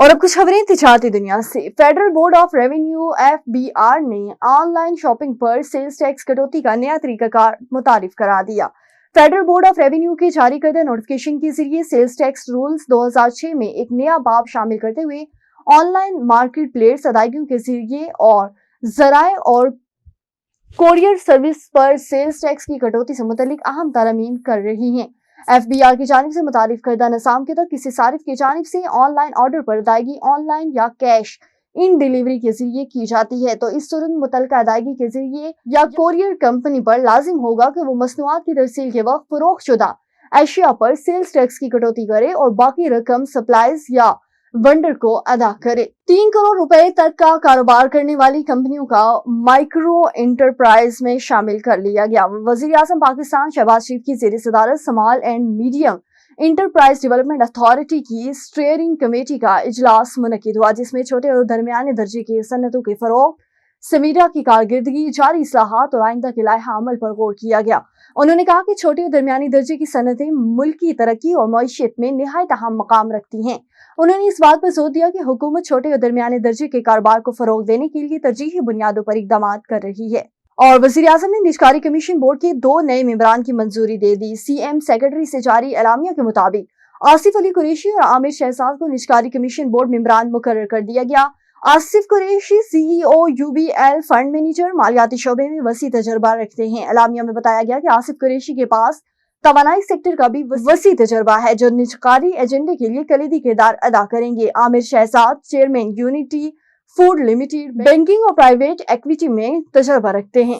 اور اب کچھ خبریں تجارتی دنیا سے۔ Federal board of revenue FBR نے آن لائن شاپنگ پر سیلز ٹیکس کٹوتی کا نیا طریقہ کار متعارف کرا دیا۔ فیڈرل بورڈ آف ریونیو کے جاری کردہ نوٹیفکیشن کے ذریعے سیلز ٹیکس رولز 2006 میں ایک نیا باب شامل کرتے ہوئے آن لائن مارکیٹ پلیس ادائیگیوں کے ذریعے اور ذرائع اور کوریئر سروس پر سیلز ٹیکس کی کٹوتی سے متعلق اہم ترامیم کر رہی ہیں۔ FBR کی جانب سے متعارف کردہ نظام کے تحت کسی صارف کی جانب سے آن لائن آرڈر پر ادائیگی آن لائن یا کیش ان ڈیلیوری کے ذریعے کی جاتی ہے تو اس صورت متعلقہ ادائیگی کے ذریعے یا کوریئر کمپنی پر لازم ہوگا کہ وہ مصنوعات کی ترسیل کے وقت فروخت شدہ اشیاء پر سیلز ٹیکس کی کٹوتی کرے اور باقی رقم سپلائز یا ونڈر کو ادا کرے۔ 3 کروڑ روپے تک کا کاروبار کرنے والی کمپنیوں کا مائکرو انٹرپرائز میں شامل کر لیا گیا۔ وزیر اعظم پاکستان شہباز شریف کی زیر صدارت small and medium enterprise development authority کی اسٹیئرنگ کمیٹی کا اجلاس منعقد ہوا، جس میں چھوٹے اور درمیانے درجے کی صنعتوں کے فروغ، سمیرا کی کارکردگی، جاری اصلاحات اور آئندہ کے لائحہ عمل پر غور کیا گیا۔ انہوں نے کہا کہ چھوٹے اور درمیانی درجے کی صنعتیں ملکی ترقی اور معیشت میں نہایت اہم مقام رکھتی ہیں۔ انہوں نے اس بات پر زور دیا کہ حکومت چھوٹے اور درمیانے درجے کے کاروبار کو فروغ دینے کے لیے ترجیحی بنیادوں پر اقدامات کر رہی ہے۔ اور وزیر اعظم نے نجکاری کمیشن بورڈ کے 2 نئے ممبران کی منظوری دے دی۔ CM سیکرٹری سے جاری اعلامیہ کے مطابق آصف علی قریشی اور عامر شہزاد کو نجکاری کمیشن بورڈ ممبران مقرر کر دیا گیا۔ Asif Qureshi CEO UBL fund manager مالیاتی شعبے میں وسیع تجربہ رکھتے ہیں۔ اعلامیہ میں بتایا گیا کہ آصف قریشی کے پاس توانائی سیکٹر کا بھی وسیع تجربہ ہے جو نجکاری ایجنڈے کے لیے کلیدی کردار ادا کریں گے۔ Aamir Shahzad chairman unity food limited banking اور پرائیویٹ ایکویٹی میں تجربہ رکھتے ہیں۔